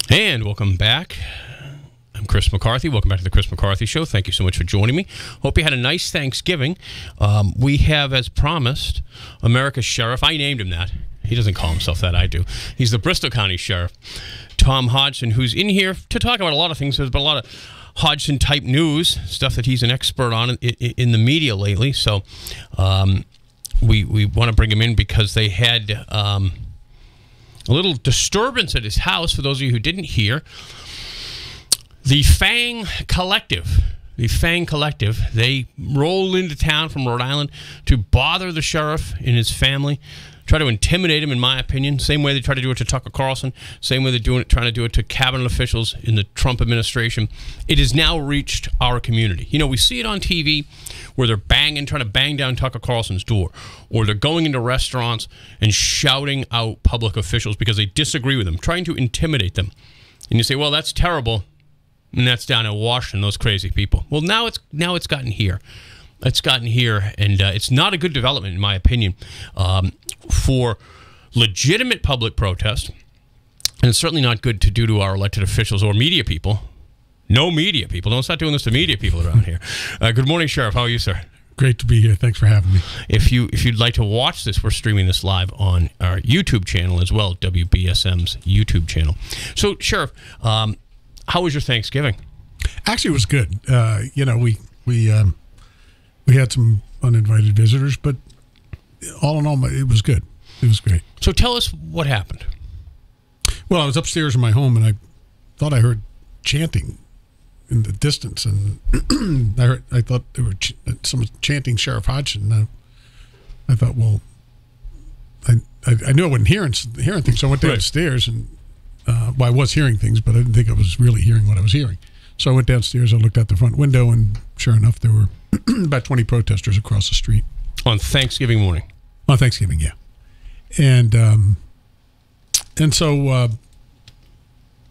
And welcome back. I'm Chris McCarthy. Welcome back to the Chris McCarthy Show. Thank you so much for joining me. Hope you had a nice Thanksgiving. We have, as promised, America's Sheriff. I named him that. He doesn't call himself that. I do. He's the Bristol County Sheriff, Tom Hodgson, who's in here to talk about a lot of things. There's been a lot of Hodgson-type news, stuff that he's an expert on in the media lately. So we want to bring him in because they had a little disturbance at his house. For those of you who didn't hear, the Fang Collective, they rolled into town from Rhode Island to bother the sheriff and his family, try to intimidate him, in my opinion. Same way they tried to do it to Tucker Carlson, same way they're trying to do it to cabinet officials in the Trump administration. It has now reached our community. You know, we see it on TV where they're trying to bang down Tucker Carlson's door, or they're going into restaurants and shouting out public officials because they disagree with them, trying to intimidate them. And you say, well, that's terrible. And that's down in Washington, those crazy people. Well, now it's gotten here. It's gotten here, and it's not a good development, in my opinion, for legitimate public protest, and it's certainly not good to do to our elected officials or media people. No media people. Don't start doing this to media people around here. Good morning, Sheriff. How are you, sir? Great to be here. Thanks for having me. If you'd like to watch this, we're streaming this live on our YouTube channel as well, WBSM's YouTube channel. So, Sheriff, how was your Thanksgiving? Actually, it was good. You know, we had some uninvited visitors, but all in all, it was good. It was great. So tell us what happened. Well, I was upstairs in my home, and I thought I heard chanting in the distance, and I thought there were someone chanting Sheriff Hodgson. I thought, well, I knew I wasn't hearing things, so I went downstairs, and well, I was hearing things, but I didn't think I was really hearing what I was hearing. So I went downstairs, I looked out the front window, and sure enough, there were about 20 protesters across the street. On Thanksgiving morning? On Thanksgiving, yeah. And so,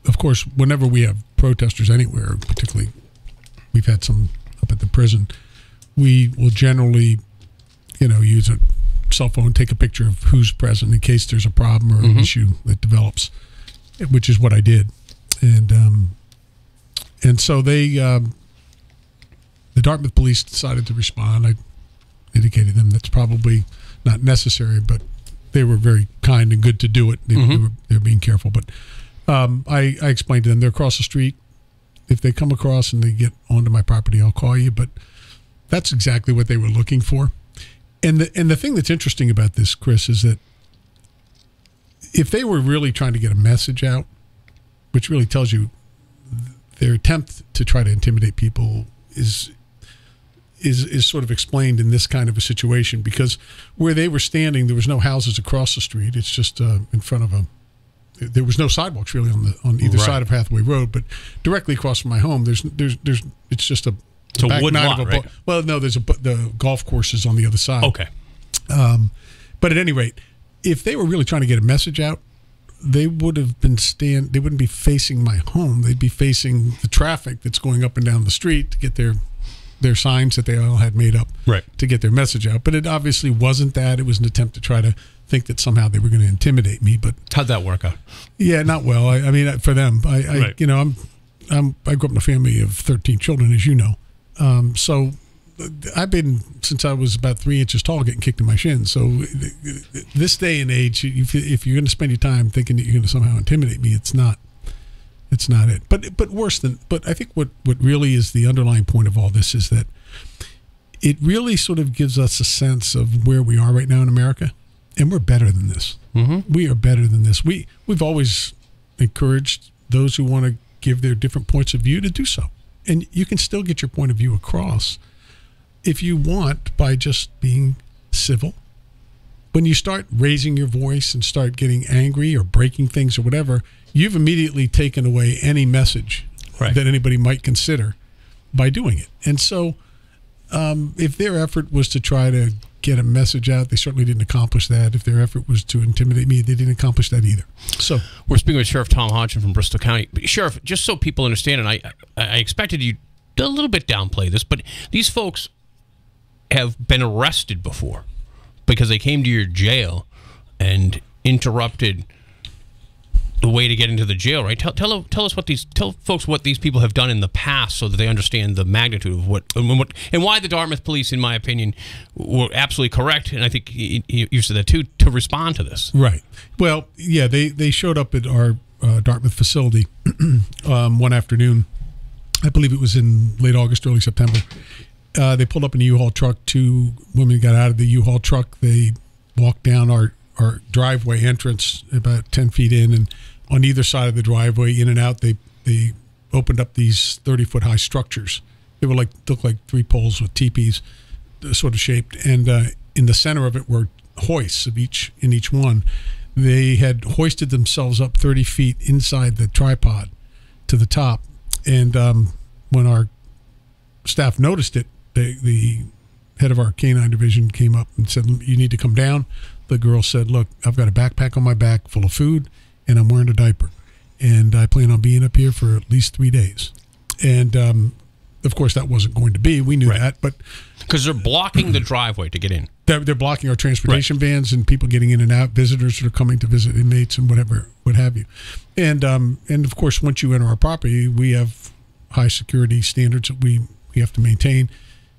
of course, whenever we have protesters anywhere, particularly we've had some up at the prison, we will generally, you know, use a cell phone, take a picture of who's present in case there's a problem or an issue that develops, which is what I did. And so the Dartmouth police decided to respond. I indicated them that's probably not necessary, but they were very kind and good to do it. They were being careful. But I explained to them they're across the street. If they come across and they get onto my property, I'll call you. But that's exactly what they were looking for. And the thing that's interesting about this, Chris, is that if they were really trying to get a message out, which really tells you their attempt to try to intimidate people is sort of explained in this kind of a situation, because where they were standing, there was no houses across the street. It's just in front of there was no sidewalks really on either side of Hathaway Road, but directly across from my home, it's just it's a wood lot, right? Well, no, the golf course is on the other side. Okay. But at any rate, if they were really trying to get a message out, they would have been they wouldn't be facing my home. They'd be facing the traffic that's going up and down the street to get their signs that they all had made up to get their message out. But it obviously wasn't that. It was an attempt to try to think that somehow they were going to intimidate me. But how'd that work out? Yeah, not well. I mean, for them, you know, I grew up in a family of 13 children, as you know. So I've been, since I was about 3 inches tall, getting kicked in my shins. So this day and age, if you're going to spend your time thinking that you're going to somehow intimidate me, it's not it. But worse than, but I think what really is the underlying point of all this is that it really sort of gives us a sense of where we are right now in America, and we're better than this. We are better than this. We've always encouraged those who want to give their different points of view to do so, and you can still get your point of view across if you want by just being civil. When you start raising your voice and start getting angry or breaking things or whatever, you've immediately taken away any message that anybody might consider by doing it. And so if their effort was to try to get a message out, they certainly didn't accomplish that. If their effort was to intimidate me, they didn't accomplish that either. So we're speaking with Sheriff Tom Hodgson from Bristol County. Sheriff, just so people understand, and I expected you to a little bit downplay this, but these folks have been arrested before because they came to your jail and interrupted the way to get into the jail, right? Tell folks what these people have done in the past so that they understand the magnitude of what and why the Dartmouth police, in my opinion, were absolutely correct. And I think you said that too, to respond to this. Right. Well, yeah, they showed up at our Dartmouth facility one afternoon. I believe it was in late August, early September. They pulled up in a U-Haul truck. 2 women got out of the U-Haul truck. They walked down our driveway entrance about 10 feet in, and on either side of the driveway, in and out, they opened up these 30-foot-high structures. They were looked like 3 poles with teepees, sort of shaped, and in the center of it were hoists in each one. They had hoisted themselves up 30 feet inside the tripod to the top, and when our staff noticed it, the head of our canine division came up and said, "You need to come down." The girl said, "Look, I've got a backpack on my back full of food, and I'm wearing a diaper, and I plan on being up here for at least 3 days." And of course, that wasn't going to be. We knew that, but because they're blocking the driveway to get in. They're blocking our transportation vans and people getting in and out, visitors that are coming to visit inmates and what have you. And of course, once you enter our property, we have high security standards that we have to maintain,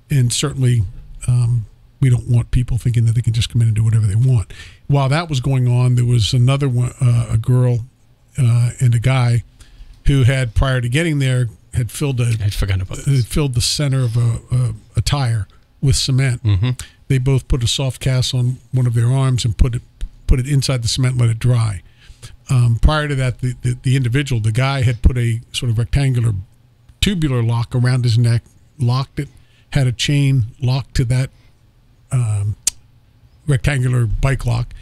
and certainly we don't want people thinking that they can just come in and do whatever they want. While that was going on, there was another one, a girl and a guy who had, prior to getting there, had filled the center of a tire with cement. Mm-hmm. They both put a soft cast on one of their arms and put it inside the cement and let it dry. Prior to that, the individual, the guy, had put a sort of rectangular tubular lock around his neck, locked it, had a chain locked to that rectangular bike lock,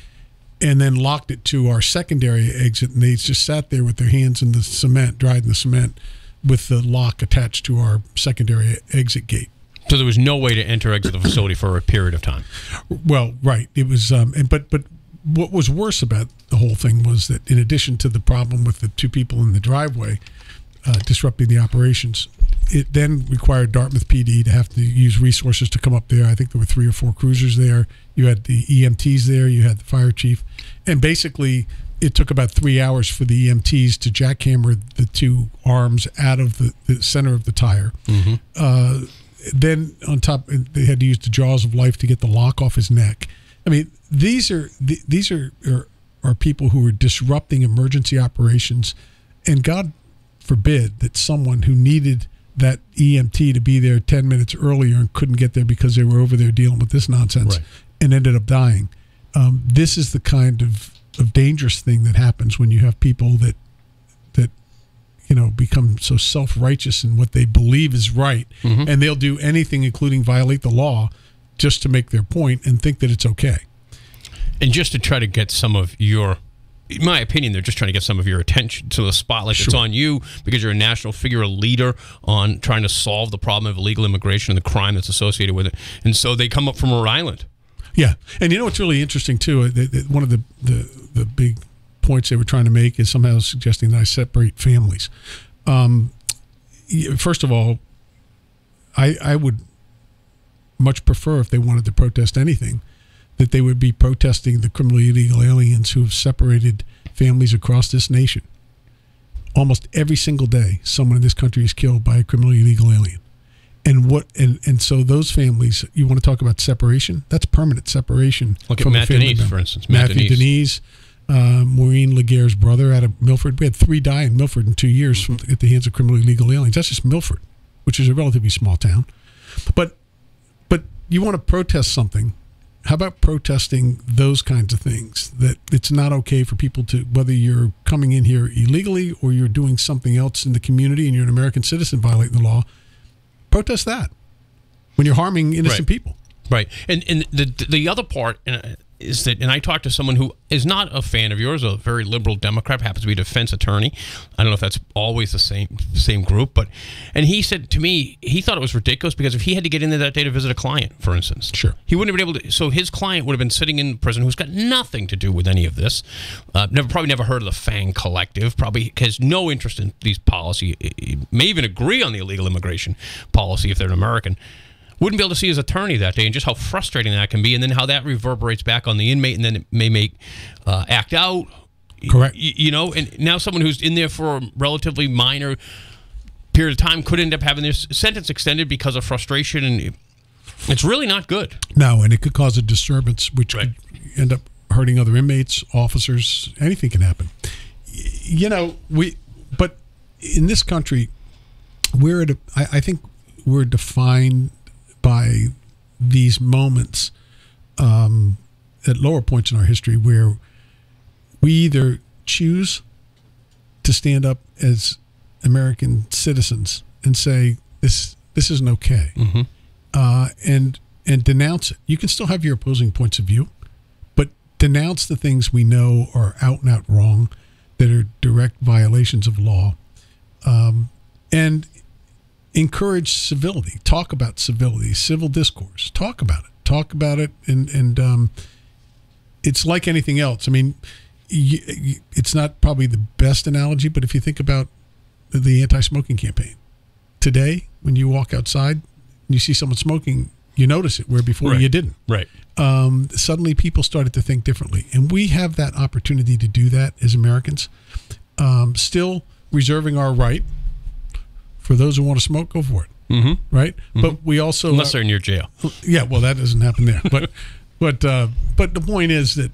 and then locked it to our secondary exit, and they just sat there with their hands in the cement, dried in the cement, with the lock attached to our secondary exit gate. So there was no way to enter or exit the facility for a period of time. Well, right. It was, but what was worse about the whole thing was that, in addition to the problem with the 2 people in the driveway disrupting the operations, it then required Dartmouth PD to have to use resources to come up there. I think there were 3 or 4 cruisers there. You had the EMTs there. You had the fire chief. And basically, it took about 3 hours for the EMTs to jackhammer the 2 arms out of the center of the tire. Mm-hmm. Then on top, they had to use the jaws of life to get the lock off his neck. I mean, these are people who are disrupting emergency operations, and God forbid that someone who needed that EMT to be there 10 minutes earlier and couldn't get there because they were over there dealing with this nonsense, right, and ended up dying. This is the kind of dangerous thing that happens when you have people that become so self-righteous in what they believe is right, mm-hmm, and they'll do anything, including violate the law, just to make their point and think that it's okay. And just to try to get some of your, in my opinion, they're just trying to get some of your attention to the spotlight. Sure. It's on you because you're a national figure, a leader on trying to solve the problem of illegal immigration and the crime that's associated with it. And so they come up from Rhode Island. Yeah. And you know what's really interesting, too? One of the big points they were trying to make is somehow suggesting that I separate families. First of all, I would much prefer, if they wanted to protest anything, that they would be protesting the criminally illegal aliens who have separated families across this nation. Almost every single day, someone in this country is killed by a criminally illegal alien. And so those families, you want to talk about separation? That's permanent separation. Look at Matt Denise, for instance. Matthew Denise, Maureen Laguerre's brother out of Milford. We had 3 die in Milford in 2 years at the hands of criminally illegal aliens. That's just Milford, which is a relatively small town. But you want to protest something. How about protesting those kinds of things? That it's not okay for people to, whether you're coming in here illegally or you're doing something else in the community and you're an American citizen violating the law, protest that when you're harming innocent people. Right. And the other part is that, and I talked to someone who is not a fan of yours, a very liberal Democrat, happens to be a defense attorney. I don't know if that's always the same group, and he said to me, he thought it was ridiculous because if he had to get in there that day to visit a client, for instance, sure, he wouldn't have been able to. So his client would have been sitting in prison who's got nothing to do with any of this. Probably never heard of the FANG Collective. Probably has no interest in these policy. May even agree on the illegal immigration policy if they're an American. Wouldn't be able to see his attorney that day, and just how frustrating that can be, and then how that reverberates back on the inmate, and then it may make act out Correct. You know, and now someone who's in there for a relatively minor period of time could end up having their sentence extended because of frustration, and it's really not good. No, and it could cause a disturbance, which could end up hurting other inmates, officers. Anything can happen. You know, but in this country, I think we're defined by these moments at lower points in our history where we either choose to stand up as American citizens and say this isn't okay, and denounce it. You can still have your opposing points of view, but denounce the things we know are out and out wrong, that are direct violations of law, and encourage civility. Talk about civility, civil discourse. Talk about it, and it's like anything else. I mean, it's not probably the best analogy, but if you think about the anti-smoking campaign today, when you walk outside and you see someone smoking, you notice it where before you didn't. Right. Suddenly people started to think differently, and we have that opportunity to do that as Americans, still reserving our right for those who want to smoke. Go for it. Right. But we also, unless they're in your jail. Yeah, well, that doesn't happen there. But the point is that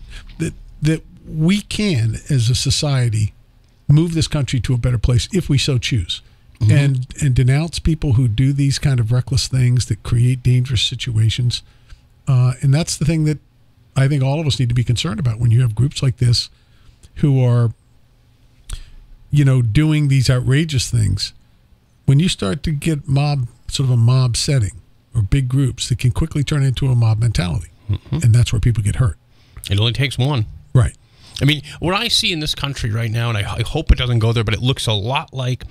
we can, as a society, move this country to a better place if we so choose, and denounce people who do these kind of reckless things that create dangerous situations. And that's the thing that I think all of us need to be concerned about when you have groups like this who are, you know, doing these outrageous things. When you start to get sort of a mob setting or big groups, that can quickly turn into a mob mentality. And that's where people get hurt. It only takes one. Right. I mean, what I see in this country right now, and I hope it doesn't go there, but it looks a lot like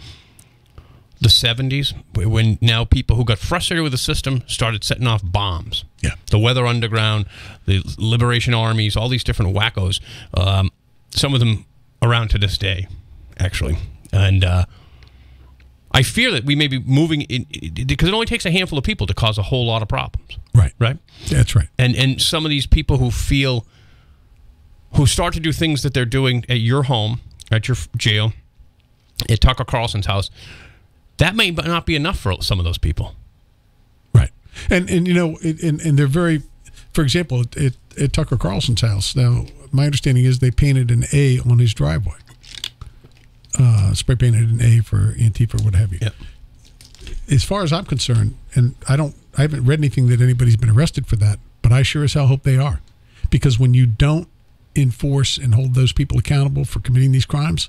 the 70s, when now people who got frustrated with the system started setting off bombs. Yeah. The Weather Underground, the Liberation Armies, all these different wackos. Some of them around to this day, actually. And I fear that we may be moving in, because it only takes a handful of people to cause a whole lot of problems. Right. Right? That's right. And some of these people who start to do things that they're doing at your home, at your jail, at Tucker Carlson's house, that may not be enough for some of those people. Right. And you know, and they're very, for example, at Tucker Carlson's house, now my understanding is they painted an A on his driveway. Spray painted an A for Antifa or what have you. Yep. As far as I'm concerned, and I haven't read anything that anybody's been arrested for that, but I sure as hell hope they are. Because when you don't enforce and hold those people accountable for committing these crimes,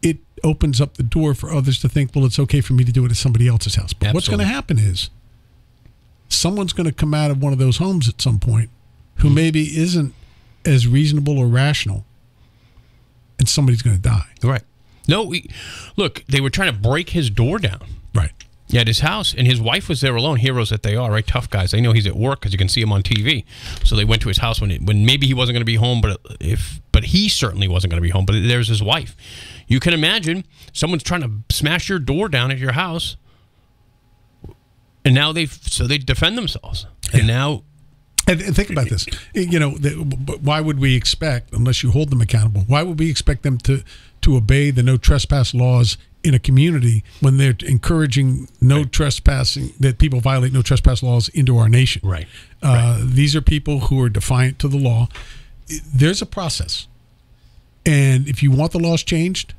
it opens up the door for others to think, well, it's okay for me to do it at somebody else's house. But what's going to happen is someone's going to come out of one of those homes at some point who maybe isn't as reasonable or rational, and somebody's going to die. Right. No, look, they were trying to break his door down. Right. Yeah, at his house, and his wife was there alone. Heroes that they are, right? Tough guys. They know he's at work because you can see him on TV. So they went to his house when maybe he wasn't going to be home, but he certainly wasn't going to be home. But there's his wife. You can imagine someone's trying to smash your door down at your house, and now they defend themselves. And now, and think about this. You know, why would we expect, unless you hold them accountable? Why would we expect them to obey the no trespass laws in a community when they're encouraging no trespassing, that people violate no trespass laws into our nation? Right. These are people who are defiant to the law. There's a process, and if you want the laws changed,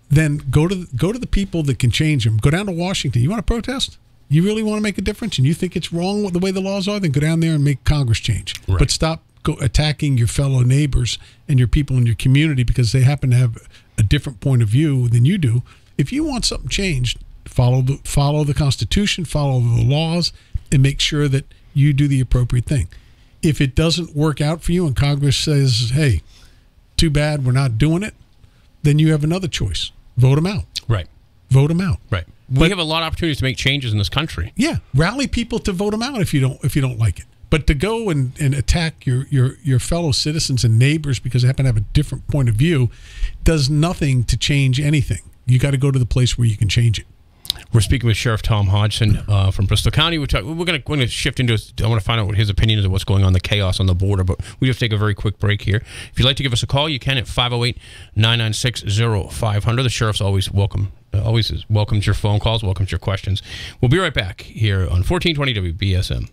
then go to the people that can change them. Go down to Washington. You want to protest? You really want to make a difference, and you think it's wrong with the way the laws are? Then go down there and make Congress change. Right. But stop attacking your fellow neighbors and your people in your community because they happen to have a different point of view than you do. If you want something changed, follow the Constitution, follow the laws, and make sure that you do the appropriate thing. If it doesn't work out for you and Congress says, hey, too bad, we're not doing it, then you have another choice. Vote them out. right. Vote them out. Right. We have a lot of opportunities to make changes in this country. Yeah, rally people to vote them out if you don't like it. But to go and attack your fellow citizens and neighbors because they happen to have a different point of view does nothing to change anything. You got to go to the place where you can change it. We're speaking with Sheriff Tom Hodgson from Bristol County. We're going to shift into. I want to find out what his opinion is of what's going on, the chaos on the border. But we have to take a very quick break here. If you'd like to give us a call, you can at 508-996-0500. The sheriff's always welcomes your phone calls, welcomes your questions. We'll be right back here on 1420 WBSM.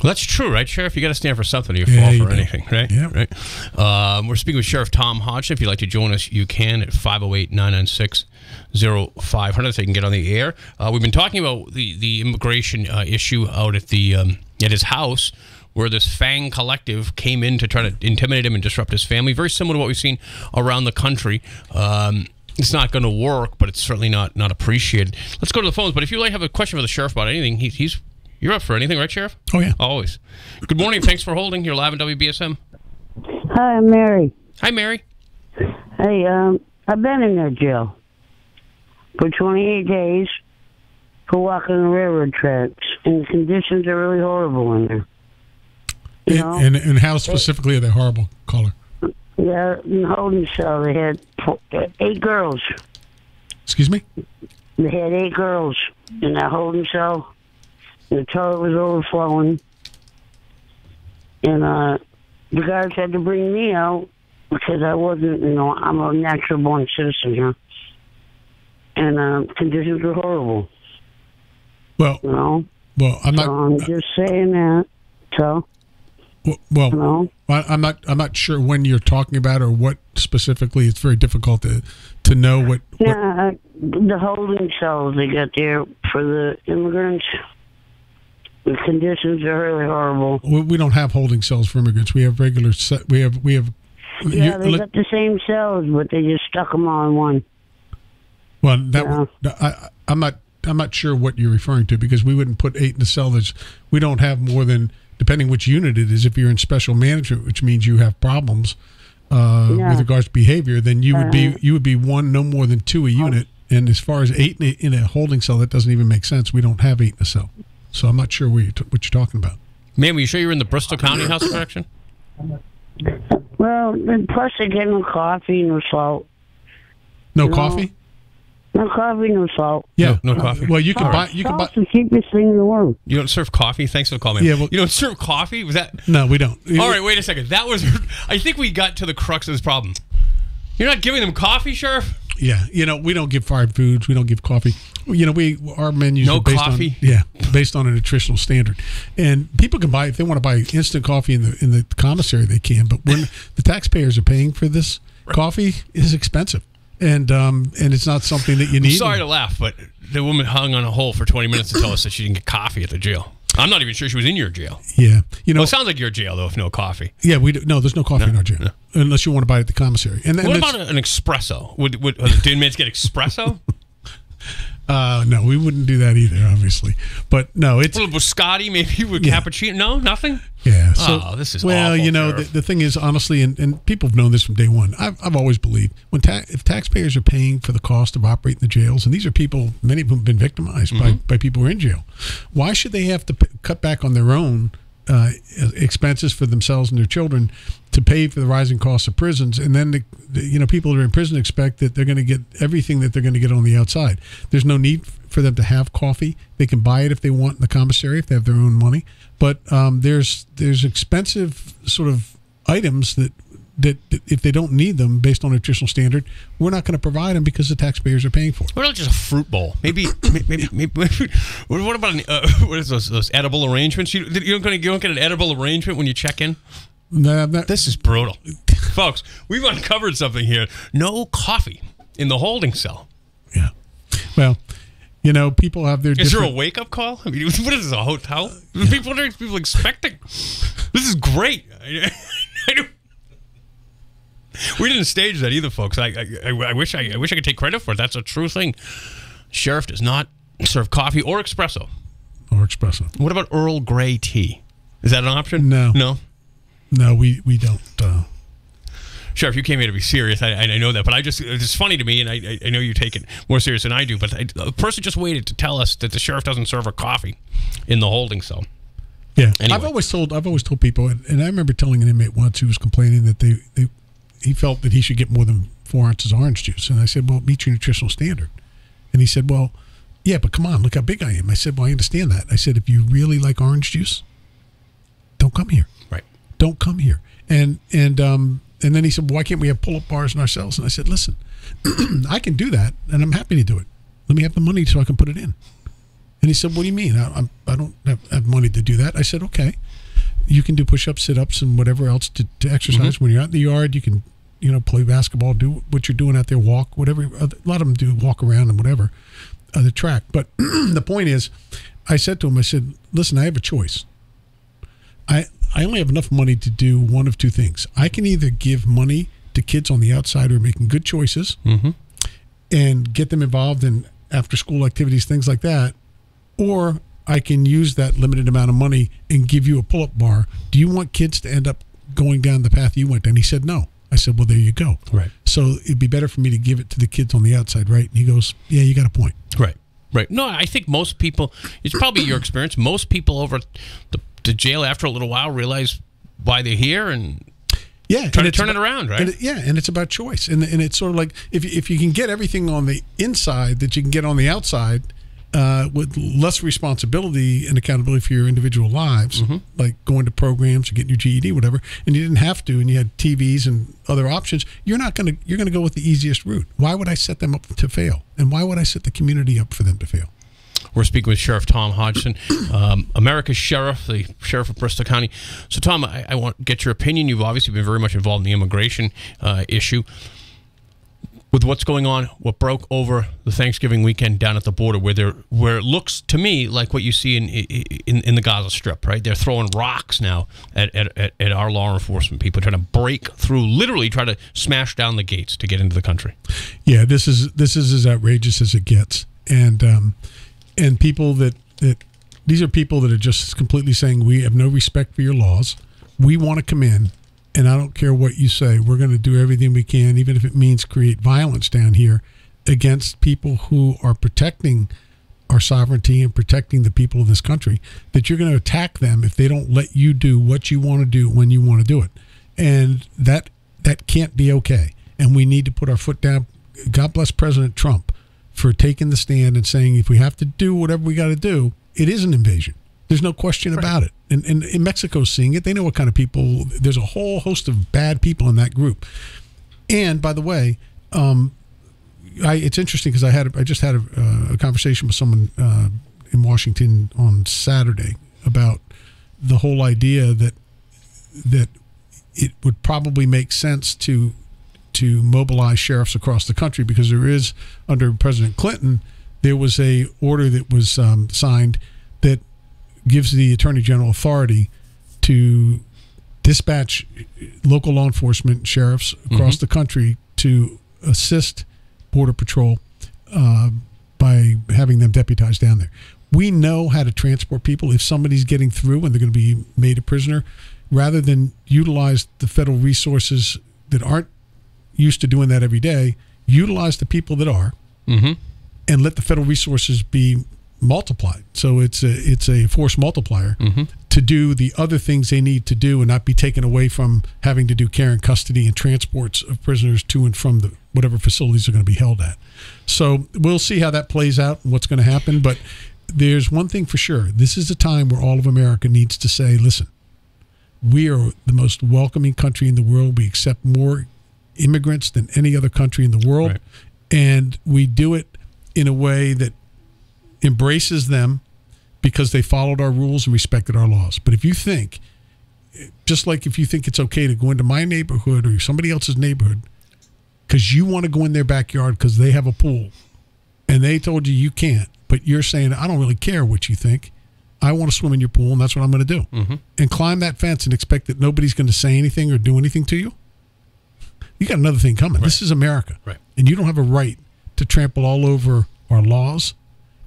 Well, that's true, right, Sheriff? You got to stand for something, or you fall for anything, right? Yeah. Right. We're speaking with Sheriff Tom Hodgson. If you'd like to join us, you can at 508-996-0500, so you can get on the air. We've been talking about the immigration issue out at his house, where this Fang collective came in to try to intimidate him and disrupt his family. Very similar to what we've seen around the country. It's not going to work, but it's certainly not appreciated. Let's go to the phones. But if you have a question for the sheriff about anything, you're up for anything, right, Sheriff? Oh, yeah. Always. Good morning. Thanks for holding. You're live on WBSM. Hi, I'm Mary. Hi, Mary. Hey, I've been in that jail for 28 days for walking the railroad tracks, and the conditions are really horrible in there. And how specifically are they horrible, caller? Yeah, in the holding cell, they had 8 girls. Excuse me? They had 8 girls in that holding cell. The toilet was overflowing. And the guards had to bring me out because I wasn't, I'm a natural-born citizen here. And conditions were horrible. Well, well, I'm not. So I'm just saying that. So. Well, I'm not sure when you're talking about or what specifically. It's very difficult to know what. Yeah, the holding cells they got there for the immigrants. The conditions are really horrible. We don't have holding cells for immigrants. We have regular. We have. Yeah, they got the same cells, but they just stuck them all in one. Well, I'm not sure what you're referring to because we wouldn't put 8 in the cell. We don't have more than, depending which unit it is. If you're in special management, which means you have problems with regards to behavior, then you would be one, no more than 2 a unit. And as far as 8 in a holding cell, that doesn't even make sense. We don't have 8 in a cell, so I'm not sure what you're talking about. Ma'am, are you sure you're in the Bristol County House of Correction? Well, and plus they get no coffee, no salt. No coffee? No coffee, no salt. Yeah, no coffee. Well, you can buy. Salt's the cheapest thing in the world. You don't serve coffee? Thanks for the call, man. Yeah, well, you don't serve coffee? Was that? No, we don't. All right, wait a second. That was. I think we got to the crux of this problem. You're not giving them coffee, Sheriff? Yeah, we don't give fried foods. We don't give coffee. Our menus are based coffee. Based on a nutritional standard, and people can buy if they want to buy instant coffee in the commissary. They can, but when the taxpayers are paying for this, coffee is expensive. And it's not something that you need. I'm sorry to laugh, but the woman hung on a hole for 20 minutes to tell us that she didn't get coffee at the jail. I'm not even sure she was in your jail. Yeah, well, it sounds like your jail though, if no coffee. Yeah, there's no coffee in our jail unless you want to buy it at the commissary. And what about an espresso? Would the inmates get espresso? No, we wouldn't do that either, obviously. But no, it's a little biscotti, maybe with cappuccino. No, nothing. Yeah. So, this is well, awful, the thing is, honestly, and people have known this from day one. I've always believed if taxpayers are paying for the cost of operating the jails, and these are people, many of them have been victimized by people who are in jail, why should they have to cut back on their own expenses for themselves and their children to pay for the rising costs of prisons, and then people that are in prison expect that they're going to get everything that they're going to get on the outside. There's no need for them to have coffee. They can buy it if they want in the commissary if they have their own money. But there's expensive sort of items that if they don't need them based on nutritional standard, we're not going to provide them because the taxpayers are paying for it. What about just a fruit bowl? Maybe. What about what is those edible arrangements? You don't get an edible arrangement when you check in. No, this is brutal, folks. We've uncovered something here. No coffee in the holding cell. Yeah. Well, people have their. Is there a wake up call? I mean, what is this, a hotel? People expecting. This is great. We didn't stage that either, folks. I wish I could take credit for it. That's a true thing. Sheriff does not serve coffee or espresso. What about Earl Grey tea? Is that an option? No, we don't. Sheriff, you came here to be serious. I know that, but it's funny to me, and I know you take it more serious than I do. But a person just waited to tell us that the sheriff doesn't serve a coffee in the holding cell. Yeah, anyway. I've always told people, and I remember telling an inmate once who was complaining that he felt that he should get more than 4 ounces of orange juice, and I said, "Well, meet your nutritional standard." And he said, "Well, yeah, but come on, look how big I am." I said, "Well, I understand that." I said, "If you really like orange juice, don't come here. Right? Don't come here." And then he said, "Why can't we have pull-up bars in our cells?" And I said, "Listen, I can do that, and I'm happy to do it. Let me have the money so I can put it in." And he said, "What do you mean? I don't have money to do that." I said, "Okay, you can do push-ups, sit-ups, and whatever else to exercise. When you're out in the yard, you can, play basketball, do what you're doing out there, walk, whatever. A lot of them do walk around and whatever, the track. But the point is, I said to him, I said, listen, I have a choice. I only have enough money to do one of two things. I can either give money to kids on the outside who are making good choices and get them involved in after-school activities, things like that, or I can use that limited amount of money and give you a pull-up bar. Do you want kids to end up going down the path you went? And he said, no. I said, well, there you go. Right. So it'd be better for me to give it to the kids on the outside, right? And he goes, yeah, you got a point. Right. No, I think most people, it's probably your experience, most people over the jail after a little while realize why they're here and try to turn it around, right? And it's about choice. And it's sort of like if you can get everything on the inside that you can get on the outside, with less responsibility and accountability for your individual lives, like going to programs or getting your GED, whatever, and you didn't have to, and you had TVs and other options, you're going to go with the easiest route. Why would I set them up to fail? And why would I set the community up for them to fail? We're speaking with Sheriff Tom Hodgson, America's sheriff, the sheriff of Bristol County. So, Tom, I want to get your opinion. You've obviously been very much involved in the immigration issue. With what's going on, what broke over the Thanksgiving weekend down at the border, where it looks to me like what you see in the Gaza Strip, right? They're throwing rocks now at our law enforcement people, trying to break through, literally try to smash down the gates to get into the country. Yeah, this is as outrageous as it gets, and people that these are people that are just completely saying, we have no respect for your laws. We want to come in, and I don't care what you say. We're going to do everything we can, even if it means create violence down here against people who are protecting our sovereignty and protecting the people of this country, that you're going to attack them if they don't let you do what you want to do when you want to do it. And that can't be okay. And we need to put our foot down. God bless President Trump for taking the stand and saying, if we have to do whatever we got to do, it is an invasion. There's no question about it. And in Mexico's seeing it. They know what kind of people. There's a whole host of bad people in that group. And by the way, it's interesting because I just had a conversation with someone in Washington on Saturday about the whole idea that it would probably make sense to mobilize sheriffs across the country, because there is, under President Clinton, there was a order that was signed that gives the Attorney General authority to dispatch local law enforcement sheriffs across the country to assist Border Patrol by having them deputized down there. We know how to transport people. If somebody's getting through and they're going to be made a prisoner, rather than utilize the federal resources that aren't used to doing that every day, utilize the people that are, and let the federal resources be multiplied. So it's a force multiplier to do the other things they need to do and not be taken away from having to do care and custody and transports of prisoners to and from the whatever facilities are going to be held at. So we'll see how that plays out and what's going to happen. But there's one thing for sure. This is a time where all of America needs to say, listen, we are the most welcoming country in the world. We accept more immigrants than any other country in the world. Right. And we do it in a way that embraces them because they followed our rules and respected our laws. But if you think, just like if you think it's okay to go into my neighborhood or somebody else's neighborhood because you want to go in their backyard because they have a pool and they told you you can't, but you're saying, I don't really care what you think. I want to swim in your pool, and that's what I'm going to do. And climb that fence and expect that nobody's going to say anything or do anything to you. You got another thing coming. Right. This is America. Right. And you don't have a right to trample all over our laws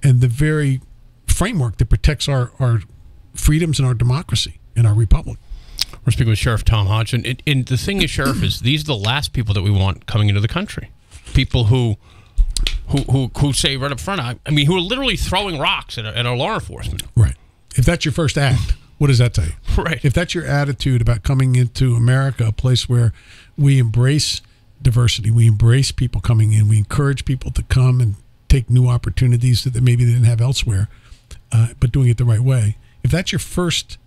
and the very framework that protects our freedoms and our democracy and our republic. We're speaking with Sheriff Tom Hodgson. And the thing is, Sheriff, is these are the last people that we want coming into the country. People who say right up front, I mean, who are literally throwing rocks at our law enforcement. Right. If that's your first act, what does that tell you? Right. If that's your attitude about coming into America, a place where we embrace diversity, we embrace people coming in, we encourage people to come and take new opportunities that maybe they didn't have elsewhere, but doing it the right way. If that's your first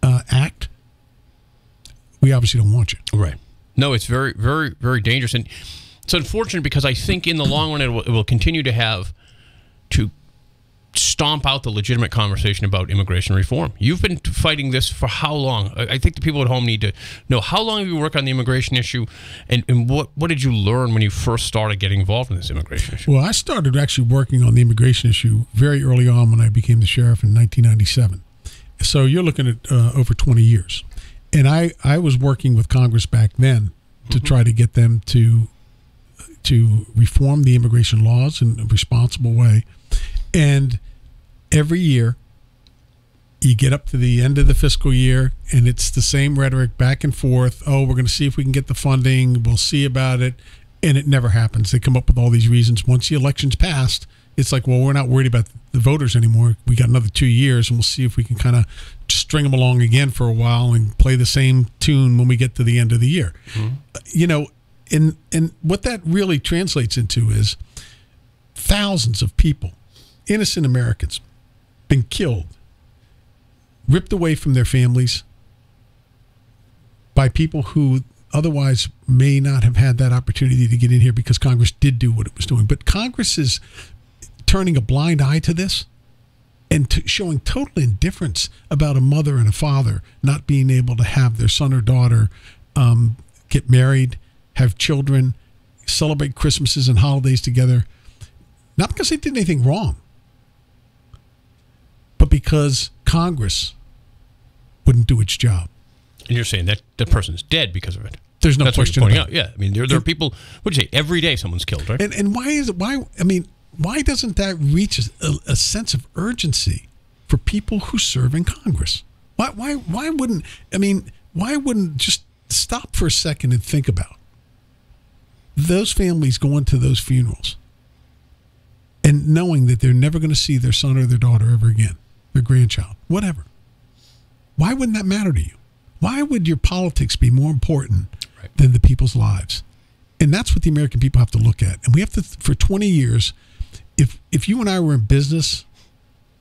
act, we obviously don't want you. Right. No, it's very, very, very dangerous. And it's unfortunate because I think in the long run it will continue to have to stomp out the legitimate conversation about immigration reform. You've been fighting this for how long? I think the people at home need to know, how long have you worked on the immigration issue, and what did you learn when you first started getting involved in this immigration issue? Well, I started actually working on the immigration issue very early on when I became the sheriff in 1997. So you're looking at over 20 years. And I was working with Congress back then to try to get them to reform the immigration laws in a responsible way. And every year, you get up to the end of the fiscal year, and it's the same rhetoric back and forth. Oh, we're going to see if we can get the funding. We'll see about it. And it never happens. They come up with all these reasons. Once the election's passed, it's like, well, we're not worried about the voters anymore. We got another 2 years, and we'll see if we can kind of string them along again for a while and play the same tune when we get to the end of the year. You know, and what that really translates into is thousands of people innocent Americans been killed, ripped away from their families by people who otherwise may not have had that opportunity to get in here because Congress did do what it was doing. But Congress is turning a blind eye to this and showing total indifference about a mother and a father not being able to have their son or daughter get married, have children, celebrate Christmases and holidays together, not because they did anything wrong, but because Congress wouldn't do its job. And you're saying that the person's dead because of it. There's no question about it. Yeah, I mean, there are people, what do you say, every day someone's killed, right? And why doesn't that reach a sense of urgency for people who serve in Congress? Why wouldn't just stop for a second and think about those families going to those funerals and knowing that they're never going to see their son or their daughter ever again, their grandchild, whatever. Why wouldn't that matter to you? Why would your politics be more important than the people's lives? And that's what the American people have to look at. And we have to, for 20 years, if you and I were in business,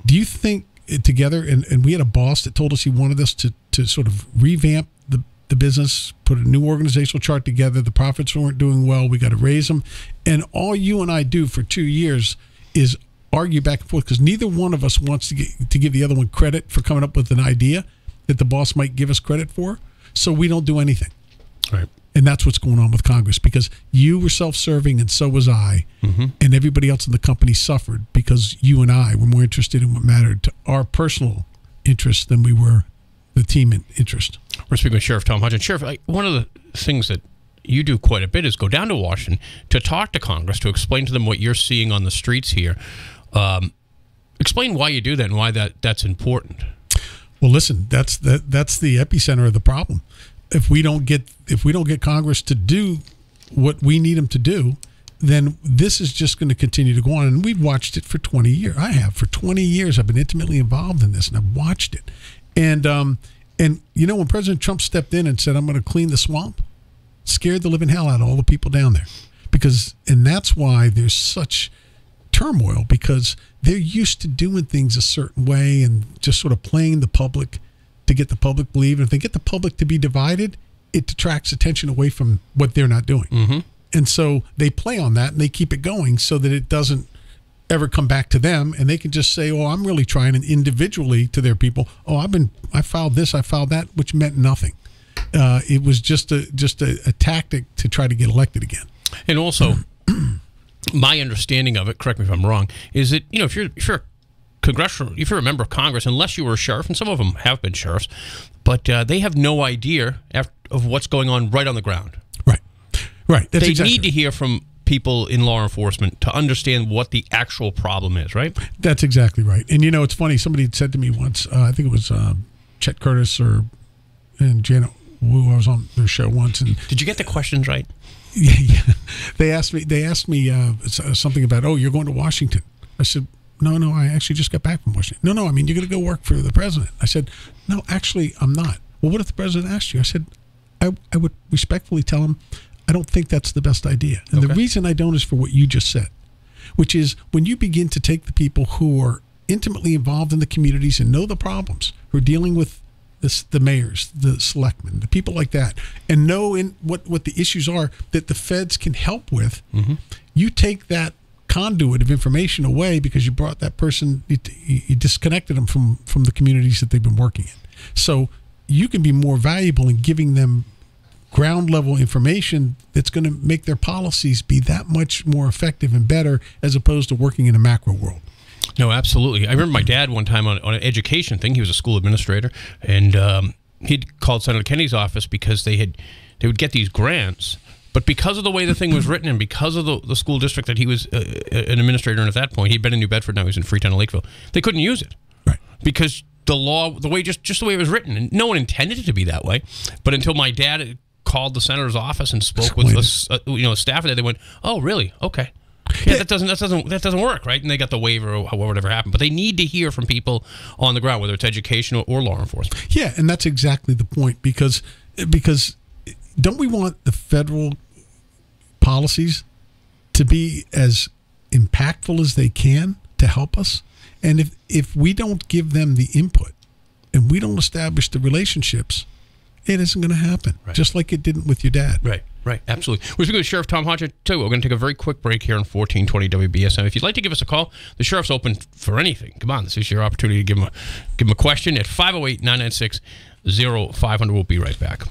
do you think together, and we had a boss that told us he wanted us to sort of revamp the business, put a new organizational chart together, the profits weren't doing well, we got to raise them. And all you and I do for 2 years is argue back and forth because neither one of us wants to give the other one credit for coming up with an idea that the boss might give us credit for, so we don't do anything. Right. And that's what's going on with Congress, because you were self-serving and so was I, and everybody else in the company suffered because you and I were more interested in what mattered to our personal interests than we were the team interest. We're speaking with Sheriff Tom Hodgson. Sheriff, one of the things that you do quite a bit is go down to Washington to talk to Congress, to explain to them what you're seeing on the streets here. Explain why you do that and why that's important. Well, listen, that's the epicenter of the problem. If we don't get Congress to do what we need them to do, then this is just going to continue to go on. And we've watched it for 20 years. I have. For 20 years, I've been intimately involved in this, and I've watched it. And you know, when President Trump stepped in and said, I'm going to clean the swamp, scared the living hell out of all the people down there. And that's why there's such turmoil, because they're used to doing things a certain way and just sort of playing the public to get the public to believe. And if they get the public to be divided, it detracts attention away from what they're not doing. And so they play on that and they keep it going so that it doesn't ever come back to them, and they can just say, oh, I'm really trying, and individually to their people, oh, I filed this, I filed that, which meant nothing. It was just a tactic to try to get elected again. And also, my understanding of it, correct me if I'm wrong, is that, you know, if you're a member of Congress, unless you were a sheriff, and some of them have been sheriffs, but they have no idea of what's going on right on the ground. Right. That's they exactly need to hear from people in law enforcement to understand what the actual problem is, right? That's exactly right. And, you know, it's funny. Somebody said to me once, I think it was Chet Curtis and Janet Wu. I was on their show once. And did you get the questions right? Yeah. They asked me something about, oh, you're going to Washington. I said, no, I actually just got back from Washington. No, I mean, you're going to go work for the president. I said, no, actually, I'm not. Well, what if the president asked you? I said, I would respectfully tell him, I don't think that's the best idea. And the reason I don't is for what you just said, which is when you begin to take the people who are intimately involved in the communities and know the problems, who are dealing with the mayors, the selectmen, the people like that, and know what the issues are that the feds can help with, you take that conduit of information away because you brought that person, you disconnected them from the communities that they've been working in. So you can be more valuable in giving them ground level information that's going to make their policies be that much more effective and better, as opposed to working in a macro world. No, absolutely. I remember my dad one time on an education thing. He was a school administrator, and he'd called Senator Kennedy's office because they would get these grants, but because of the way the thing was written and because of the school district that he was an administrator in at that point, he'd been in New Bedford, now he's in Freetown and Lakeville, they couldn't use it. Right. Because the law, the way just the way it was written, and no one intended it to be that way, but until my dad called the senator's office and spoke with a staff there, they went, "Oh, really? Okay, yeah, that doesn't work, right?" And they got the waiver or whatever happened. But they need to hear from people on the ground, whether it's education or law enforcement. Yeah, and that's exactly the point, because don't we want the federal policies to be as impactful as they can to help us. And if we don't give them the input and we don't establish the relationships, it isn't going to happen. Right. Just like it didn't with your dad. Right, absolutely. We're speaking with Sheriff Tom Hodgson, too. We're going to take a very quick break here on 1420 WBSM. If you'd like to give us a call, the Sheriff's open for anything. Come on, this is your opportunity to give him a question at 508-996-0500. We'll be right back.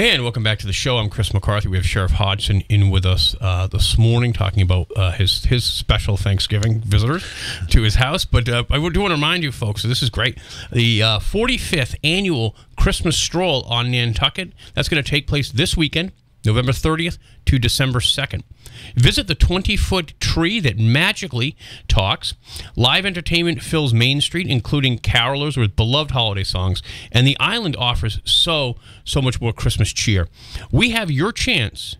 And welcome back to the show. I'm Chris McCarthy. We have Sheriff Hodgson in with us this morning talking about his special Thanksgiving visitors to his house. But I do want to remind you, folks, this is great. The 45th annual Christmas stroll on Nantucket, that's going to take place this weekend, November 30th to December 2nd. Visit the 20-foot tree that magically talks. Live entertainment fills Main Street, including carolers with beloved holiday songs, and the island offers so much more Christmas cheer. We have your chance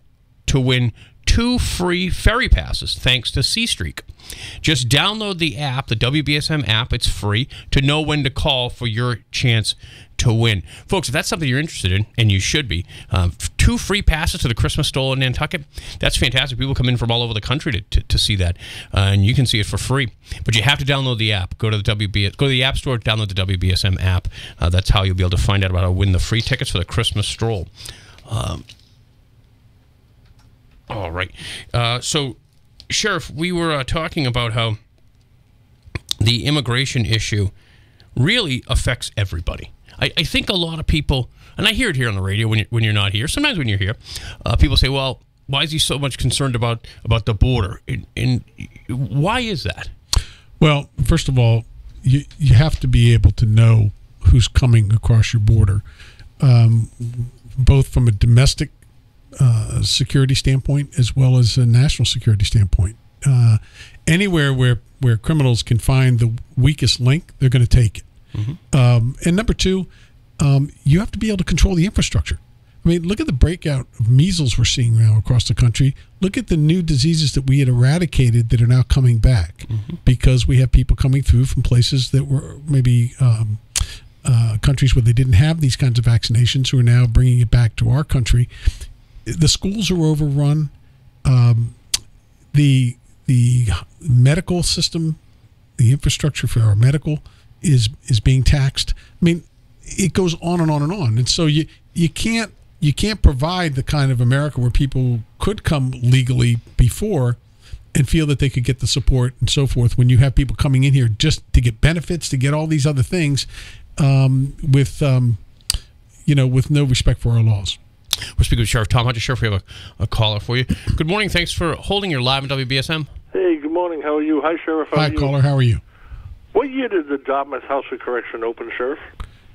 to win 2 free ferry passes thanks to C Streak. Just download the app, the WBSM app. It's free to know when to call for your chance to win. Folks, if that's something you're interested in, and you should be, 2 free passes to the Christmas stroll in Nantucket, that's fantastic. People come in from all over the country to see that, and you can see it for free. But you have to download the app. Go to the App Store, download the WBSM app. That's how you'll be able to find out about how to win the free tickets for the Christmas stroll. All right. So, Sheriff, we were talking about how the immigration issue really affects everybody. I think a lot of people, and I hear it here on the radio when you're not here, sometimes when you're here, people say, well, why is he so much concerned about the border? And why is that? Well, first of all, you have to be able to know who's coming across your border, both from a domestic security standpoint as well as a national security standpoint. Anywhere where criminals can find the weakest link, they're going to take it. Mm-hmm. And number 2, you have to be able to control the infrastructure. I mean, look at the breakout of measles we're seeing now across the country. Look at the new diseases that we had eradicated that are now coming back, mm-hmm. because we have people coming through from places that were maybe countries where they didn't have these kinds of vaccinations who are now bringing it back to our country. The schools are overrun. The medical system, the infrastructure for our medical is being taxed. I mean, it goes on and on and on. And so you can't provide the kind of America where people could come legally before and feel that they could get the support and so forth when you have people coming in here just to get benefits, to get all these other things, with no respect for our laws. We're speaking with Sheriff Tom Hodgson. Sheriff, we have a caller for you. Good morning. Thanks for holding your live on WBSM. Hey, good morning. How are you? Hi, Sheriff. Hi, caller. How are you? What year did the Dartmouth House of Correction open, Sheriff?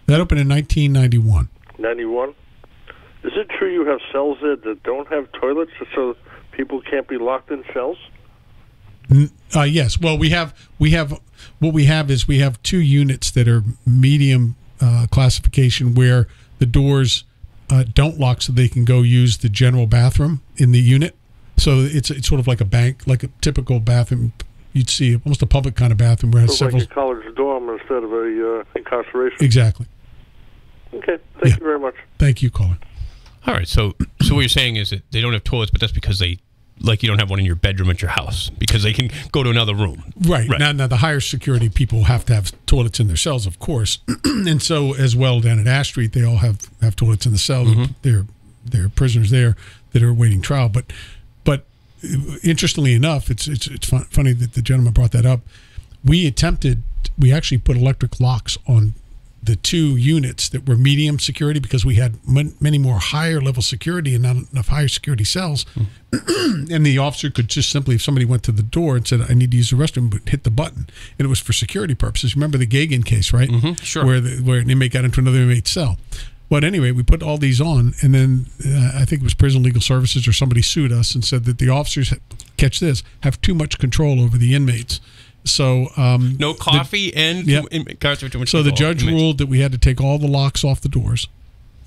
That opened in 1991. 91? Is it true you have cells there that don't have toilets so people can't be locked in cells? Yes. Well, we have 2 units that are medium classification where the doors don't lock, so they can go use the general bathroom in the unit. So it's sort of like a bank, like a typical bathroom you'd see, almost a public kind of bathroom where it has several. Like a college dorm instead of a incarceration. Exactly. Okay. Thank you very much. Thank you, caller. All right. So what you're saying is that they don't have toilets, but that's because you don't have one in your bedroom at your house because they can go to another room. Right. Now the higher security people have to have toilets in their cells, of course. And so as well down at Ash Street, they all have toilets in the cell. Mm-hmm. There are prisoners there that are awaiting trial. But interestingly enough, it's funny that the gentleman brought that up. We actually put electric locks on the 2 units that were medium security because we had many more higher level security and not enough higher security cells. And the officer could just simply, if somebody went to the door and said, I need to use the restroom, but hit the button. And it was for security purposes. Remember the Gagin case, right? Mm-hmm, sure. Where an inmate got into another inmate's cell. But anyway, we put all these on, and then I think it was Prison Legal Services or somebody sued us and said that the officers, catch this, have too much control over the inmates. So no coffee incarcerated too much. So the judge ruled that we had to take all the locks off the doors,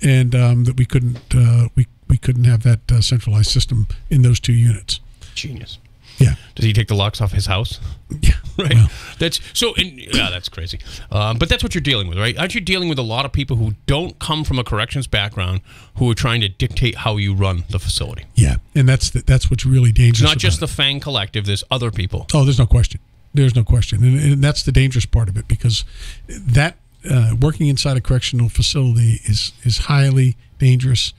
and that we couldn't have that centralized system in those 2 units. Genius. Yeah. Does he take the locks off his house? Yeah. Right. Well. That's crazy. But that's what you're dealing with, right? Aren't you dealing with a lot of people who don't come from a corrections background who are trying to dictate how you run the facility? Yeah, and that's what's really dangerous. It's not just the Fang Collective. There's other people. Oh, there's no question. There's no question, and that's the dangerous part of it because that working inside a correctional facility is highly dangerous.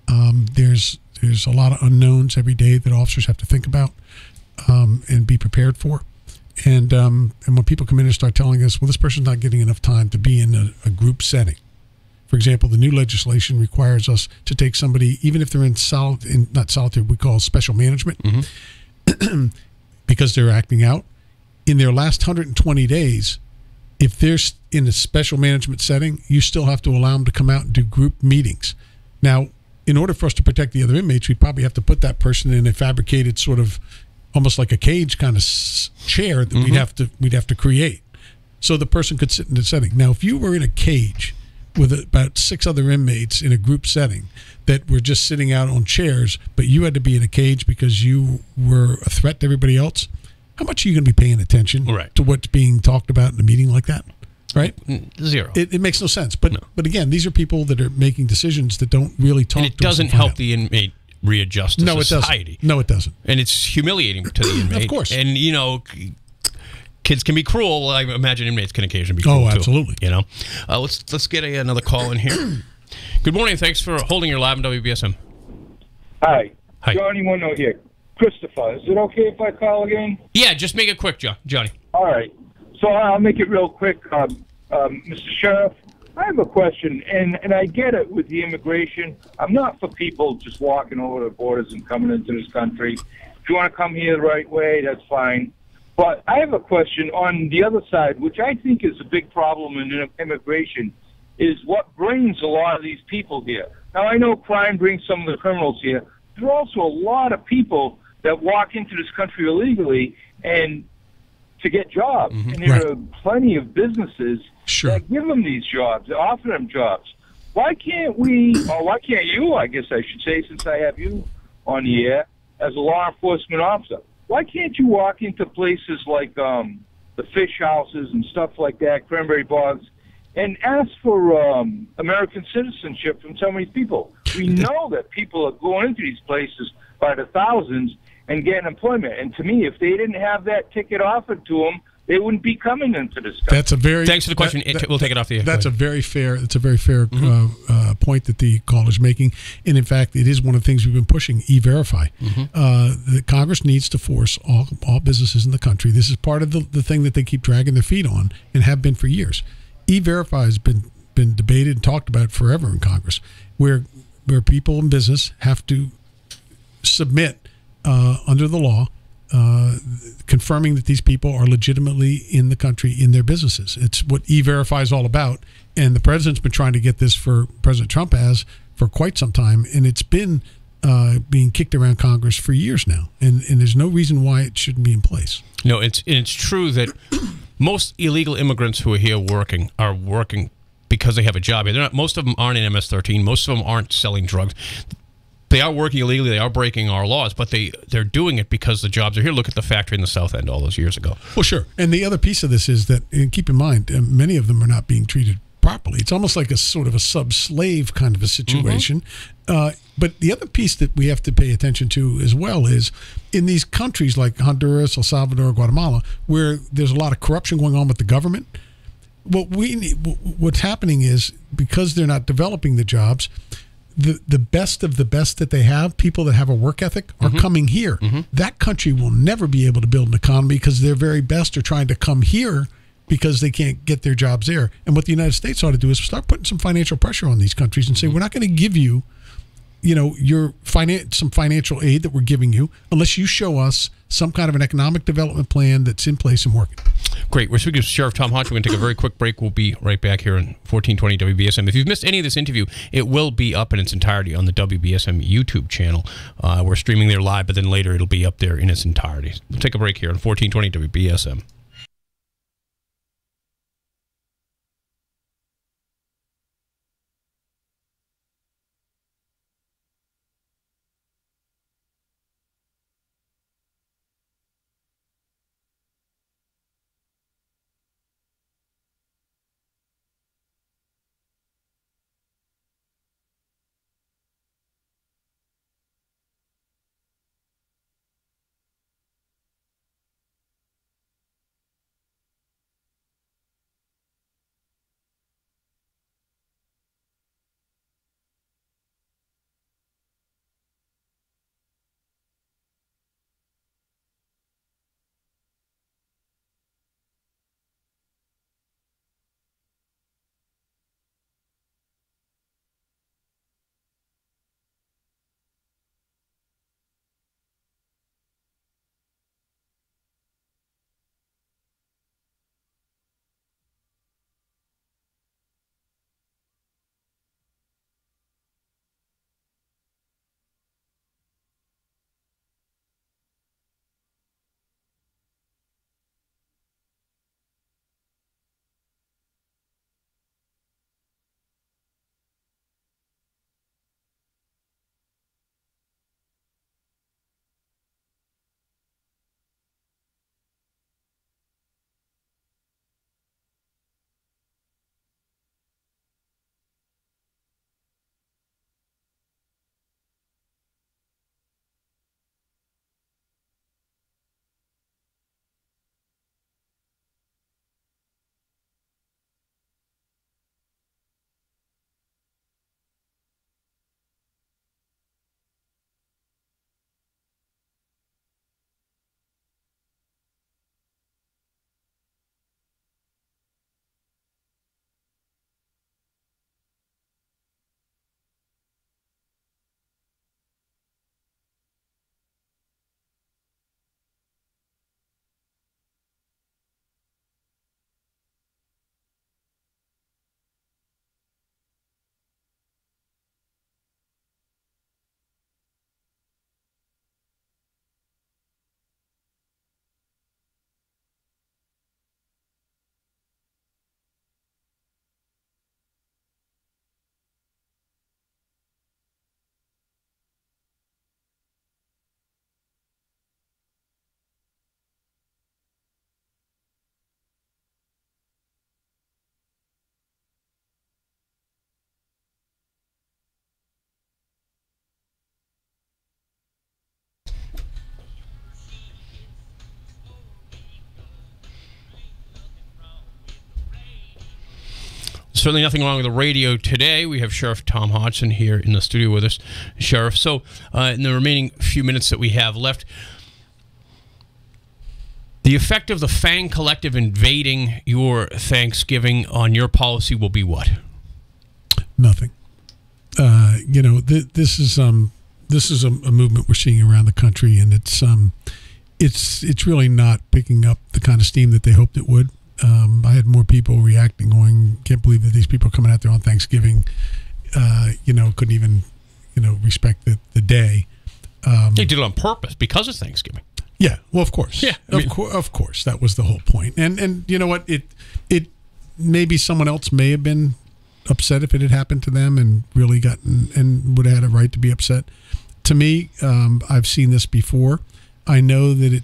There's a lot of unknowns every day that officers have to think about and be prepared for. And when people come in and start telling us, well, this person's not getting enough time to be in a group setting. For example, the new legislation requires us to take somebody, even if they're not solitary, we call special management, mm-hmm. because they're acting out. In their last 120 days, if they're in a special management setting, you still have to allow them to come out and do group meetings. Now, in order for us to protect the other inmates, we'd probably have to put that person in a fabricated sort of almost like a cage kind of chair that mm-hmm. we'd have to create so the person could sit in the setting. Now, if you were in a cage with about 6 other inmates in a group setting that were just sitting out on chairs, but you had to be in a cage because you were a threat to everybody else, how much are you going to be paying attention to what's being talked about in a meeting like that? Right? Zero. It makes no sense. But again, these are people that are making decisions that don't really talk to us. And it doesn't help the inmate readjust to society. No, it doesn't. And it's humiliating to the inmate. Of course. And, kids can be cruel. I imagine inmates can occasionally be cruel, absolutely. Too. Let's get another call in here. Good morning. Thanks for holding your live on WBSM. Hi. Hi. Johnny Winnow here. Christopher, is it okay if I call again? Yeah, just make it quick, Johnny. All right. So I'll make it real quick. Mr. Sheriff, I have a question, and I get it with the immigration. I'm not for people just walking over the borders and coming into this country. If you want to come here the right way, that's fine. But I have a question on the other side, which I think is a big problem in immigration, is what brings a lot of these people here. Now, I know crime brings some of the criminals here. There are also a lot of people that walk into this country illegally and to get jobs. Mm-hmm. And there are plenty of businesses that give them these jobs, that offer them jobs. Why can't we, or why can't you, I guess I should say, since I have you on the air, as a law enforcement officer, why can't you walk into places like the fish houses and stuff like that, cranberry bogs, and ask for American citizenship from some of these people. We know that people are going into these places by the thousands and getting employment. And to me, if they didn't have that ticket offered to them, they wouldn't be coming into this country. That's a very thanks for the question. We'll take it off the air. That's a very fair. It's a very fair point that the caller is making, and in fact, it is one of the things we've been pushing. E-Verify. The Congress needs to force all businesses in the country. This is part of the thing that they keep dragging their feet on and have been for years. E-Verify has been debated and talked about forever in Congress, where people in business have to submit under the law. Confirming that these people are legitimately in the country in their businesses. It's what E-Verify is all about. And the president's been trying to get this President Trump has for quite some time. And it's been being kicked around Congress for years now. And there's no reason why it shouldn't be in place. No, it's true that most illegal immigrants who are here are working because they have a job. Most of them aren't in MS-13. Most of them aren't selling drugs. They are working illegally. They are breaking our laws, but they're doing it because the jobs are here. Look at the factory in the South End all those years ago. Well, sure. And the other piece of this is that, and keep in mind, many of them are not being treated properly. It's almost like a sort of a sub-slave kind of a situation. But the other piece that we have to pay attention to as well is in these countries like Honduras, El Salvador, Guatemala, where there's a lot of corruption going on with the government. What's happening is because they're not developing the jobs, the best of the best that they have, people that have a work ethic, are coming here. That country will never be able to build an economy because their very best are trying to come here because they can't get their jobs there. And what the United States ought to do is start putting some financial pressure on these countries and say, we're not going to give you, your some financial aid that we're giving you unless you show us some kind of an economic development plan that's in place and working. Great. We're speaking to Sheriff Tom Hodgson. We're going to take a very quick break. We'll be right back here on 1420 WBSM. If you've missed any of this interview, it will be up in its entirety on the WBSM YouTube channel. We're streaming there live, but then later it'll be up there in its entirety. We'll take a break here on 1420 WBSM. Certainly nothing wrong with the radio today. We have Sheriff Tom Hodgson here in the studio with us. Sheriff, so in the remaining few minutes that we have left, the effect of the Fang Collective invading your Thanksgiving on your policy will be what? Nothing. This is a movement we're seeing around the country, and it's really not picking up the kind of steam that they hoped it would. I had more people reacting, going, "Can't believe that these people are coming out there on Thanksgiving." Couldn't even, respect the day. They did it on purpose because of Thanksgiving. Yeah, well, of course. Yeah, of course, that was the whole point. And you know what? It maybe someone else may have been upset if it had happened to them and really gotten and would have had a right to be upset. To me, I've seen this before. I know that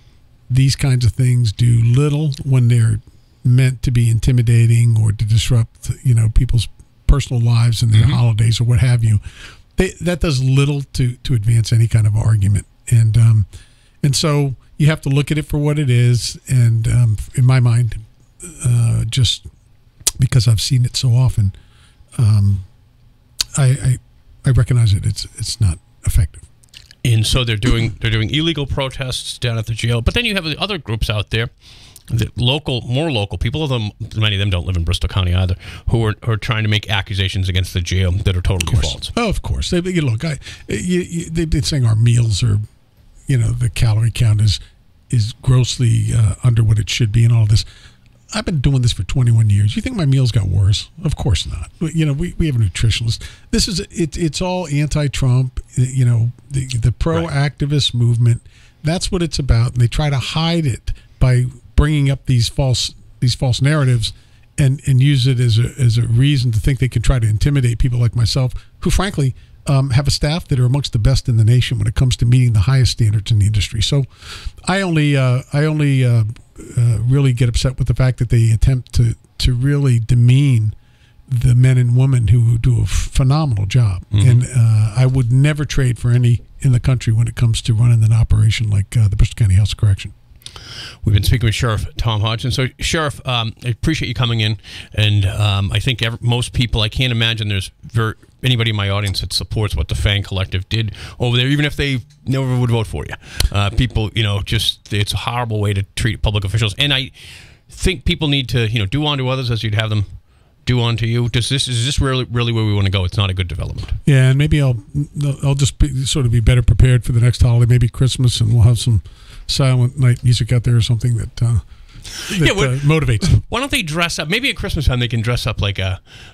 these kinds of things do little when they're meant to be intimidating or to disrupt, people's personal lives and their holidays or what have you. That does little to advance any kind of argument. And so you have to look at it for what it is. And in my mind, just because I've seen it so often, I recognize it. It's not effective. And so they're doing illegal protests down at the jail. But then you have the other groups out there, the more local people, although many of them don't live in Bristol County either, who are trying to make accusations against the jail that are totally false. Oh, of course. They've been saying our meals are, the calorie count is grossly under what it should be and all this. I've been doing this for 21 years. You think my meals got worse? Of course not. We have a nutritionist. It's all anti-Trump. The pro-activist movement. That's what it's about. And they try to hide it by bringing up these false narratives and use it as a reason to think they can try to intimidate people like myself, who frankly have a staff that are amongst the best in the nation when it comes to meeting the highest standards in the industry. So I only really get upset with the fact that they attempt to really demean the men and women who do a phenomenal job. And I would never trade for any in the country when it comes to running an operation like the Bristol County House of Correction. We've been speaking with Sheriff Tom Hodgson. So, Sheriff, I appreciate you coming in. And I think most people, I can't imagine there's anybody in my audience that supports what the Fang Collective did over there, even if they never would vote for you. People, it's a horrible way to treat public officials. And I think people need to, do unto others as you'd have them do unto you. Is this really where we want to go? It's not a good development. Yeah, and maybe I'll just be better prepared for the next holiday, maybe Christmas, and we'll have some silent night music out there or something that motivates them. Why don't they dress up? Maybe at Christmas time they can dress up like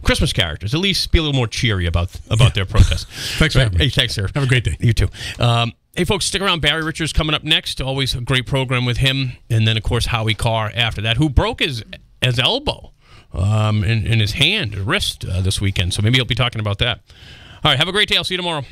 Christmas characters. At least be a little more cheery about their protest. Thanks for having me. Hey, thanks, sir. Have a great day. You too. Hey, folks, stick around. Barry Richards coming up next. Always a great program with him. And then, of course, Howie Carr after that, who broke his elbow in his hand, wrist this weekend. So maybe he'll be talking about that. All right, have a great day. I'll see you tomorrow.